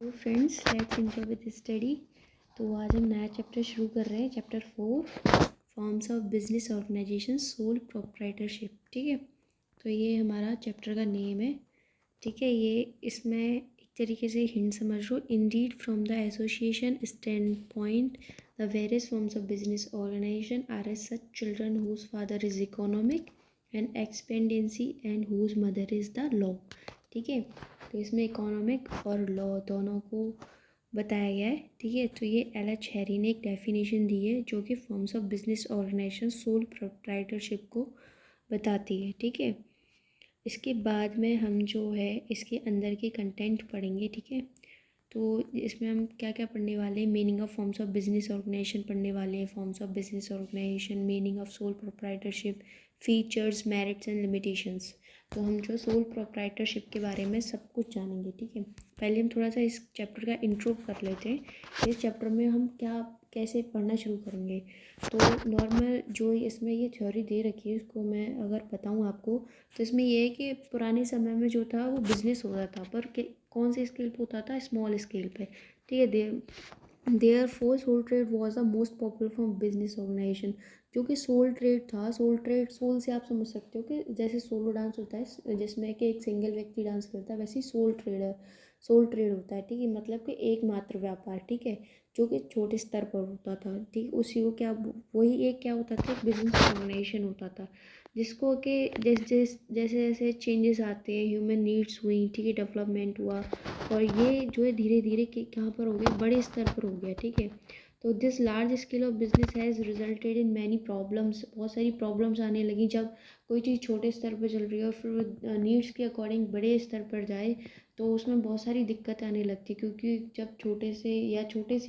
तो friends let's enjoy with study. तो आज हम नया चैप्टर शुरू कर रहे हैं, chapter 4 forms of business organization sole proprietorship. ठीक है, तो ये हमारा चैप्टर का नेम है। ठीक है, ये इसमें एक तरीके से हिंट समझ लो। Indeed from the association stand point the various forms of business organization are as such children whose father is economic and expediency and whose mother is the law. ठीक है, तो इसमें इकोनॉमिक और लॉ दोनों को बताया गया है। ठीक है, तो ये एल.एच. हैरी ने एक डेफिनेशन दी है जो कि forms of business organization sole proprietorship को बताती है। ठीक है, इसके बाद में हम जो है इसके अंदर के कंटेंट पढ़ेंगे। ठीक है, तो इसमें हम क्या क्या पढ़ने वाले हैं, meaning of forms of business organization पढ़ने वाले हैं, forms of business organization, meaning of sole proprietorship, features, merits and limitations. तो हम जो सोल प्रोप्राइटरशिप के बारे में सब कुछ जानेंगे। ठीक है, पहले हम थोड़ा सा इस चैप्टर का इंट्रो कर लेते हैं। इस चैप्टर में हम क्या कैसे पढ़ना शुरू करेंगे। तो नॉर्मल जो इसमें ये थ्योरी दे रखी है उसको मैं अगर बताऊँ आपको, तो इसमें ये है कि पुराने समय में जो था वो बिज़नेस होता था, पर कौन से स्केल पे होता था, स्मॉल स्केल पे। ठीक है, therefore sole trade was the most popular form business organization. जो कि सोल ट्रेड था, सोल ट्रेड सोल से आप समझ सकते हो कि जैसे सोलो डांस होता है जिसमें कि एक सिंगल व्यक्ति डांस करता है, वैसे ही सोल ट्रेड होता है। ठीक है, मतलब कि एकमात्र व्यापार। ठीक है, जो कि छोटे स्तर पर होता था। ठीक, उसी को क्या वही एक क्या होता था, बिजनेस ऑर्गेनाइजेशन होता था, जिसको कि जैसे जैसे चेंजेस आते हैं, ह्यूमन नीड्स हुई, ठीक है, डेवलपमेंट हुआ, और ये जो है धीरे धीरे कहाँ पर हो गया, बड़े स्तर पर हो गया। ठीक है, तो this large scale of business has resulted in many problems. बहुत सारी प्रॉब्लम्स आने लगी जब कोई चीज़ छोटे स्तर पर चल रही है और फिर नीड्स के अकॉर्डिंग बड़े स्तर पर जाए तो उसमें बहुत सारी दिक्कत आने लगती, क्योंकि जब छोटे से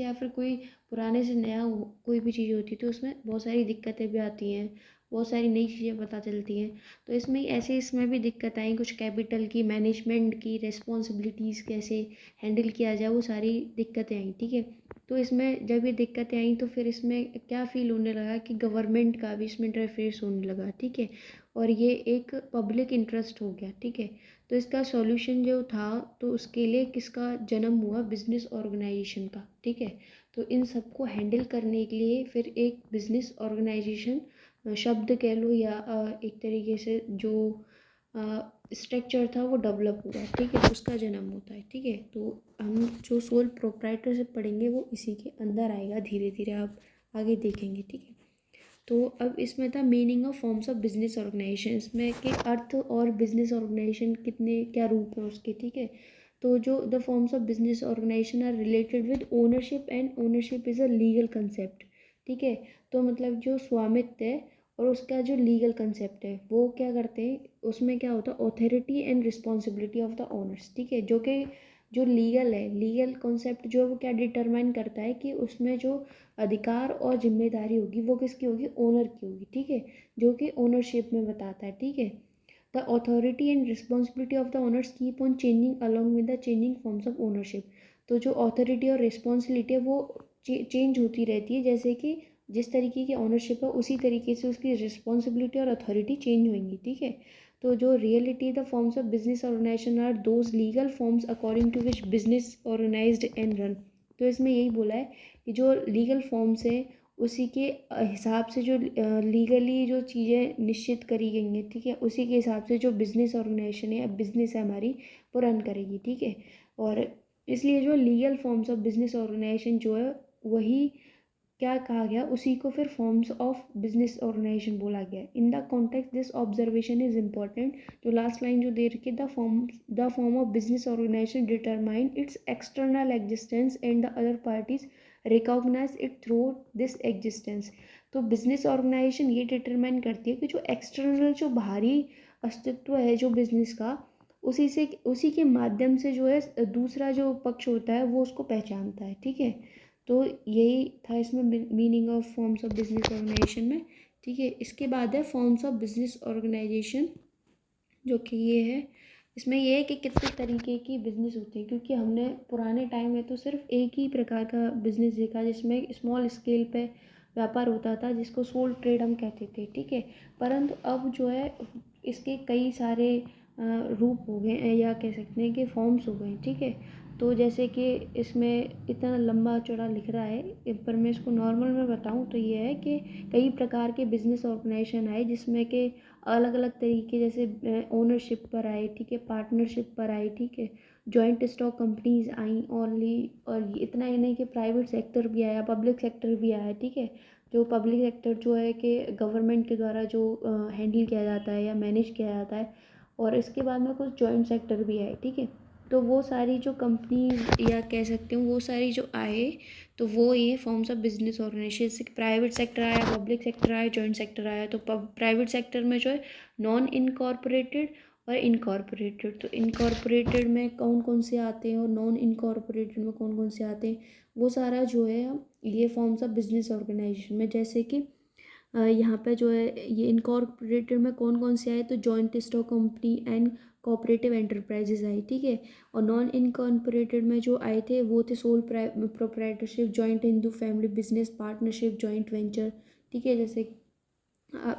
या फिर कोई पुराने से नया कोई भी चीज़ होती है तो उसमें बहुत सारी दिक्कतें भी आती हैं, बहुत सारी नई चीज़ें पता चलती हैं। तो इसमें भी दिक्कत आई, कुछ कैपिटल की, मैनेजमेंट की, रिस्पॉन्सिबिलिटीज़ कैसे हैंडल किया जाए, वो सारी दिक्कतें आई। ठीक है, तो इसमें जब ये दिक्कतें आई तो फिर इसमें क्या फ़ील होने लगा कि गवर्नमेंट का भी इसमें इंटरफेस होने लगा। ठीक है, और ये एक पब्लिक इंटरेस्ट हो गया। ठीक है, तो इसका सॉल्यूशन जो था, तो उसके लिए किसका जन्म हुआ, बिजनेस ऑर्गेनाइजेशन का। ठीक है, तो इन सबको हैंडल करने के लिए फिर एक बिजनेस ऑर्गेनाइजेशन शब्द कह लो या एक तरीके से जो स्ट्रक्चर था वो डेवलप हुआ। ठीक है, तो उसका जन्म होता है। ठीक है, तो हम जो सोल प्रोप्राइटरशिप पढ़ेंगे वो इसी के अंदर आएगा, धीरे धीरे आप आगे देखेंगे। ठीक है, तो अब इसमें था meaning of forms of business organization, इसमें के अर्थ और बिजनेस ऑर्गेनाइजेशन कितने क्या रूप है उसके। ठीक है, तो जो the forms of business organization are related with ownership and ownership is a legal concept. ठीक है, तो मतलब जो स्वामित्व है और उसका जो लीगल कंसेप्ट है वो क्या करते हैं, उसमें क्या होता है, authority and responsibility of the owners. ठीक है, जो कि जो लीगल कॉन्सेप्ट जो है वो क्या डिटरमाइन करता है कि उसमें जो अधिकार और जिम्मेदारी होगी वो किसकी होगी, ओनर की होगी। ठीक है, जो कि ओनरशिप में बताता है। ठीक है, the authority and responsibility of the owners keep on changing along with the changing forms of ownership. तो जो अथॉरिटी और रिस्पॉन्सिबिलिटी है वो चेंज होती रहती है, जैसे कि जिस तरीके की ओनरशिप है उसी तरीके से उसकी रिस्पॉन्सिबिलिटी और अथॉरिटी चेंज होंगी। ठीक है, तो जो reality the forms of business organization are those legal forms according to which business organized and run. तो इसमें यही बोला है कि जो लीगल फॉर्म्स हैं उसी के हिसाब से जो लीगली जो चीज़ें निश्चित करी गई हैं। ठीक है, उसी के हिसाब से जो बिजनेस ऑर्गेनाइजेशन है, अब बिजनेस है हमारी, वो रन करेगी। ठीक है, और इसलिए जो legal forms of business organization जो है वही क्या कहा गया, उसी को फिर फॉर्म्स ऑफ बिजनेस ऑर्गेनाइजेशन बोला गया। In the context this observation is important. जो लास्ट लाइन जो दे रखी है, the form of business organization determine its external existence and the other parties recognize it through this existence. तो business organization ये determine करती है कि जो एक्सटर्नल जो बाहरी अस्तित्व है जो बिजनेस का, उसी के माध्यम से जो है दूसरा जो पक्ष होता है वो उसको पहचानता है। ठीक है, तो यही था इसमें meaning of forms of business organization में। ठीक है, इसके बाद है फॉर्म्स ऑफ बिजनेस ऑर्गेनाइजेशन, जो कि ये है, इसमें ये है कि कितने तरीके की बिजनेस होते हैं, क्योंकि हमने पुराने टाइम में तो सिर्फ एक ही प्रकार का बिजनेस देखा जिसमें स्मॉल स्केल पे व्यापार होता था, जिसको सोल ट्रेड हम कहते थे। ठीक है, परंतु अब जो है इसके कई सारे रूप हो गए हैं, या कह सकते हैं कि फॉर्म्स हो गए हैं। ठीक है, तो जैसे कि इसमें इतना लंबा चौड़ा लिख रहा है, पर मैं इसको नॉर्मल में बताऊं तो ये है कि कई प्रकार के बिजनेस ऑर्गेनाइजेशन आए, जिसमें के अलग अलग तरीके, जैसे ओनरशिप पर आए, ठीक है, पार्टनरशिप पर आए, ठीक है, joint stock companies I only. और इतना ही नहीं कि प्राइवेट सेक्टर भी आया, पब्लिक सेक्टर भी आया, ठीक है। जो पब्लिक सेक्टर जो है कि गवर्नमेंट के द्वारा जो हैंडल किया जाता है या मैनेज किया जाता है, और इसके बाद में कुछ जॉइंट सेक्टर भी आए, ठीक है। तो वो सारी जो कंपनी या कह सकते हो वो सारी जो आए, तो वो ये फॉर्म्स ऑफ बिजनेस ऑर्गेनाइजेशन, जैसे प्राइवेट सेक्टर आया, पब्लिक सेक्टर आया, जॉइंट सेक्टर आया। तो प्राइवेट सेक्टर में जो है नॉन इनकॉर्पोरेटेड और इनकॉर्पोरेटेड। तो इनकॉर्पोरेटेड में कौन कौन से आते हैं और नॉन इनकॉर्पोरेटेड में कौन कौन से आते हैं, वो सारा जो है ये फॉर्म्स ऑफ बिजनेस ऑर्गेनाइजेशन में। जैसे कि यहाँ पे जो है ये इनकॉर्पोरेटेड में कौन कौन से आए, तो joint stock company and cooperative enterprises आई, ठीक है। और नॉन इनकॉर्पोरेटेड में जो आए थे वो थे sole proprietorship, joint Hindu family business, partnership, joint venture, ठीक है। जैसे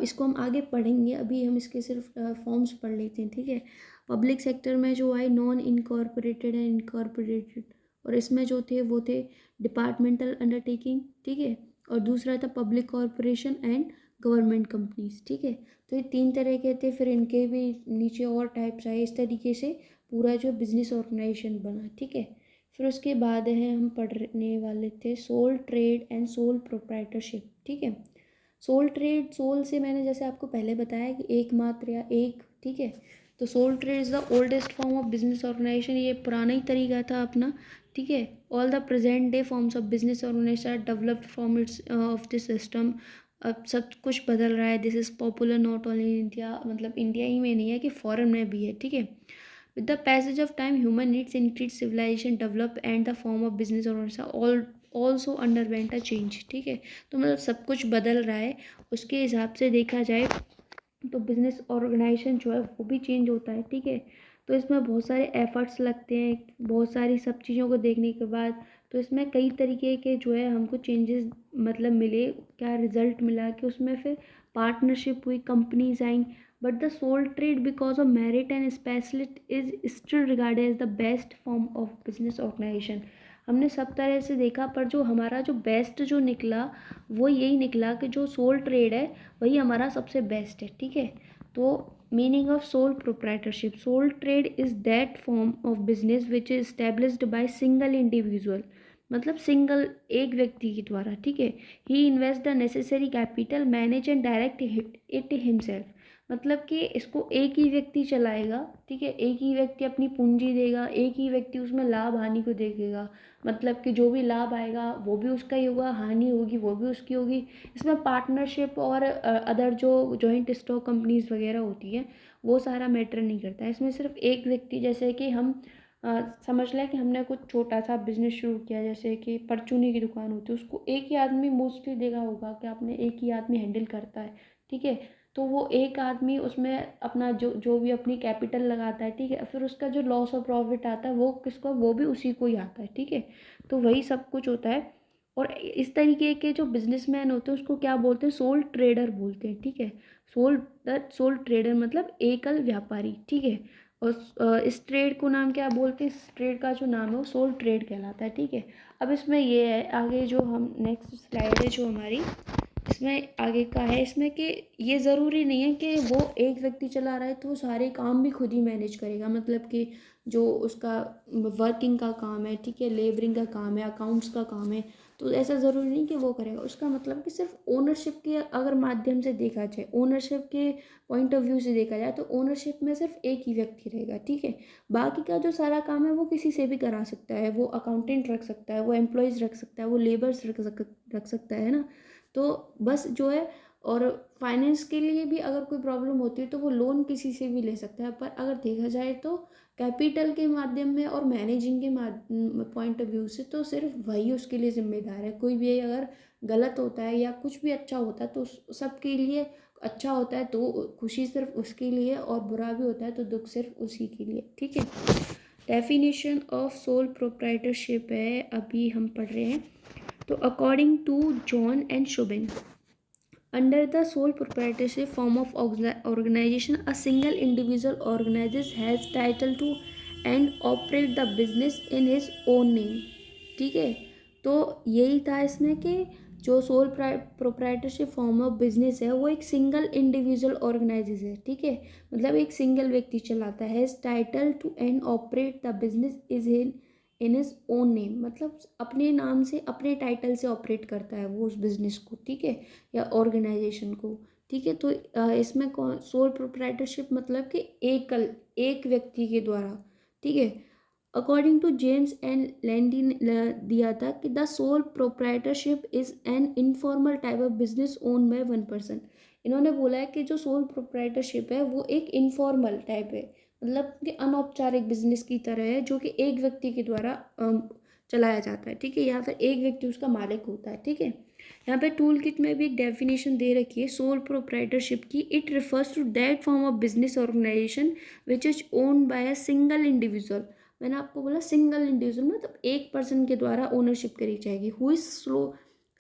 इसको हम आगे पढ़ेंगे, अभी हम इसके सिर्फ फॉर्म्स पढ़ लेते हैं, ठीक है। पब्लिक सेक्टर में जो आए नॉन इनकॉर्पोरेटेड एंड इनकॉर्पोरेटेड, और इसमें जो थे वो थे डिपार्टमेंटल अंडरटेकिंग, ठीक है, और दूसरा था public corporation and government companies, ठीक है। तो ये 3 तरह के थे, फिर इनके भी नीचे और टाइप्स आए। इस तरीके से पूरा जो बिजनेस ऑर्गेनाइजेशन बना, ठीक है। फिर उसके बाद है हम पढ़ने वाले थे sole trade and sole proprietorship, ठीक है। सोल ट्रेड, सोल से मैंने जैसे आपको पहले बताया कि एकमात्र या एक, ठीक है। तो sole trade is the oldest form of business organization, ये पुराना ही तरीका था अपना, ठीक है। All the present day forms of business organization developed from its of this system. अब सब कुछ बदल रहा है। This is popular not only in India, मतलब इंडिया ही में नहीं है कि फॉरेन में भी है, ठीक है। With the passage of time human needs increase, civilization develop and the form of business organization also underwent a change, ठीक है। तो मतलब सब कुछ बदल रहा है, उसके हिसाब से देखा जाए तो बिजनेस ऑर्गेनाइजेशन जो है वो भी चेंज होता है, ठीक है। तो इसमें बहुत सारे एफर्ट्स लगते हैं, बहुत सारी सब चीज़ों को देखने के बाद, तो इसमें कई तरीके के जो है हमको चेंजेस मतलब मिले, क्या रिजल्ट मिला कि उसमें फिर पार्टनरशिप हुई, कंपनीज आई। But the sole trade because of merit and specialist is still regarded as the best form of business organization. हमने सब तरह से देखा, पर जो हमारा जो बेस्ट जो निकला वो यही निकला कि जो सोल ट्रेड है वही हमारा सबसे बेस्ट है, ठीक है। तो meaning of sole proprietorship, sole trade is that form of business which is established by single individual, मतलब सिंगल एक व्यक्ति के द्वारा, ठीक है। He invest the necessary capital, manage and direct it himself, मतलब कि इसको एक ही व्यक्ति चलाएगा, ठीक है। एक ही व्यक्ति अपनी पूंजी देगा, एक ही व्यक्ति उसमें लाभ हानि को देखेगा, मतलब कि जो भी लाभ आएगा वो भी उसका ही होगा, हानि होगी वो भी उसकी होगी। इसमें पार्टनरशिप और अदर जो जॉइंट स्टॉक कंपनीज वगैरह होती है वो सारा मैटर नहीं करता है। इसमें सिर्फ एक व्यक्ति, जैसे कि हम समझ लें कि हमने कुछ छोटा सा बिजनेस शुरू किया, जैसे कि परचूनी की दुकान होती है, उसको एक ही आदमी मोस्टली देखा होगा कि आपने एक ही आदमी हैंडल करता है, ठीक है। तो वो एक आदमी उसमें अपना जो जो भी अपनी कैपिटल लगाता है, ठीक है, फिर उसका जो लॉस और प्रॉफिट आता है वो किसको, वो भी उसी को ही आता है, ठीक है। तो वही सब कुछ होता है। और इस तरीके के जो बिजनेसमैन होते हैं उसको क्या बोलते हैं, सोल ट्रेडर बोलते हैं, ठीक है। सोल ट्रेडर मतलब एकल व्यापारी, ठीक है। और इस ट्रेड को नाम क्या बोलते हैं, इस ट्रेड का जो नाम है वो सोल ट्रेड कहलाता है, ठीक है। अब इसमें ये है आगे जो हम नेक्स्ट स्लाइड है जो हमारी, इसमें आगे का है इसमें कि ये ज़रूरी नहीं है कि वो एक व्यक्ति चला रहा है तो वो सारे काम भी खुद ही मैनेज करेगा, मतलब कि जो उसका वर्किंग का काम है, ठीक है, लेबरिंग का काम है, अकाउंट्स का काम है, तो ऐसा ज़रूरी नहीं कि वो करेगा। उसका मतलब कि सिर्फ ओनरशिप के अगर माध्यम से देखा जाए, ओनरशिप के पॉइंट ऑफ व्यू से देखा जाए, तो ओनरशिप में सिर्फ एक ही व्यक्ति रहेगा, ठीक है। बाकी का जो सारा काम है वो किसी से भी करा सकता है, वो अकाउंटेंट रख सकता है, वो एम्प्लॉयज़ रख सकता है, वो लेबर्स रख सकता है ना। तो बस जो है, और फाइनेंस के लिए भी अगर कोई प्रॉब्लम होती है तो वो लोन किसी से भी ले सकता है, पर अगर देखा जाए तो कैपिटल के माध्यम में और मैनेजिंग के पॉइंट ऑफ व्यू से तो सिर्फ वही उसके लिए जिम्मेदार है। कोई भी अगर गलत होता है या कुछ भी अच्छा होता है तो सबके लिए, अच्छा होता है तो खुशी सिर्फ उसके लिए, और बुरा भी होता है तो दुख सिर्फ उसी के लिए, ठीक है। डेफिनेशन ऑफ सोल प्रोप्राइटरशिप है, अभी हम पढ़ रहे हैं। तो according to John and Shubin, under the sole proprietorship form of organization, a single individual organizes has title to and operate the business in his own name. ठीक है, तो यही था इसमें कि जो sole proprietorship form of business है वो एक सिंगल इंडिविजुअल ऑर्गेनाइजेशन है। ठीक है, मतलब एक सिंगल व्यक्ति चलाता है। Title to and operate the business is in his own name, मतलब अपने नाम से, अपने टाइटल से ऑपरेट करता है वो उस बिजनेस को। ठीक है, या ऑर्गेनाइजेशन को। ठीक है, तो इसमें कौन सोल प्रोप्राइटरशिप मतलब कि एक व्यक्ति के द्वारा। ठीक है, अकॉर्डिंग टू जेम्स एंड लैंडी ने दिया था कि the sole proprietorship is an informal type of business own by one person. इन्होंने बोला है कि जो सोल प्रोप्राइटरशिप है वो एक इनफॉर्मल टाइप है, मतलब कि अनौपचारिक बिजनेस की तरह है, जो कि एक व्यक्ति के द्वारा चलाया जाता है। ठीक है, यहाँ पर एक व्यक्ति उसका मालिक होता है। ठीक है, यहाँ पे टूल किट में भी एक डेफिनेशन दे रखी है सोल प्रोप्राइटरशिप की। It refers to that form of business organization which is owned by a single individual. मैंने आपको बोला सिंगल इंडिविजुअल, मतलब एक पर्सन के द्वारा ओनरशिप करी जाएगी। Who is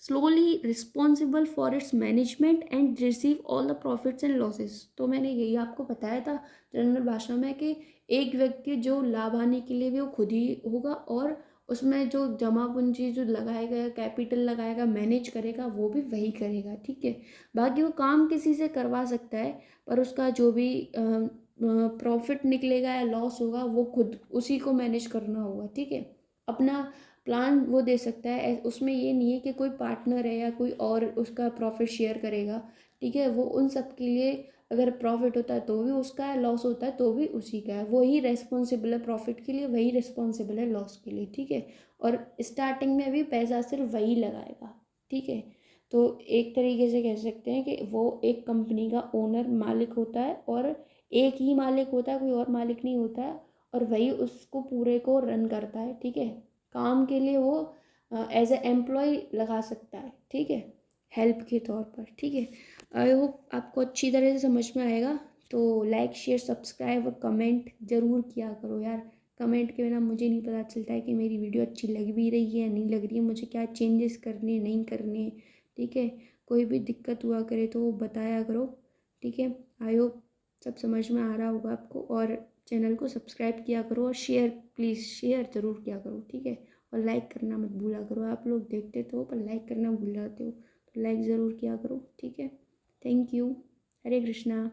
slowly responsible for its management and receive all the profits and losses. तो मैंने यही आपको बताया था जनरल भाषा में कि एक व्यक्ति जो लाभ आने के लिए भी वो खुद ही होगा, और उसमें जो जमा पूंजी जो लगाएगा, कैपिटल लगाएगा, मैनेज करेगा, वो भी वही करेगा। ठीक है, बाकी वो काम किसी से करवा सकता है, पर उसका जो भी प्रॉफिट निकलेगा या लॉस होगा वो खुद उसी को मैनेज करना होगा। ठीक है, अपना प्लान वो दे सकता है, उसमें ये नहीं है कि कोई पार्टनर है या कोई और उसका प्रॉफिट शेयर करेगा। ठीक है, वो उन सब के लिए अगर प्रॉफिट होता है तो भी उसका है, लॉस होता है तो भी उसी का है। वही रेस्पॉन्सिबल है प्रॉफिट के लिए, वही रिस्पॉन्सिबल है लॉस के लिए। ठीक है, और स्टार्टिंग में भी पैसा सिर्फ वही लगाएगा। ठीक है, तो एक तरीके से कह सकते हैं कि वो एक कंपनी का ओनर मालिक होता है, और एक ही मालिक होता है, कोई और मालिक नहीं होता है, और वही उसको पूरे को रन करता है। ठीक है, काम के लिए वो एज ए एम्प्लॉय लगा सकता है। ठीक है, हेल्प के तौर पर। ठीक है, आई होप आपको अच्छी तरह से समझ में आएगा। तो लाइक शेयर सब्सक्राइब और कमेंट ज़रूर किया करो यार। कमेंट के बिना मुझे नहीं पता चलता है कि मेरी वीडियो अच्छी लग भी रही है या नहीं लग रही है, मुझे क्या चेंजेस करने नहीं करने। ठीक है, कोई भी दिक्कत हुआ करे तो बताया करो। ठीक है, आई होप सब समझ में आ रहा होगा आपको, और चैनल को सब्सक्राइब किया करो, और शेयर प्लीज़ शेयर ज़रूर किया करो। ठीक है, और लाइक करना मत भूला करो। आप लोग देखते तो हो पर लाइक करना भूल जाते हो, तो लाइक ज़रूर किया करो। ठीक है, थैंक यू। हरे कृष्णा।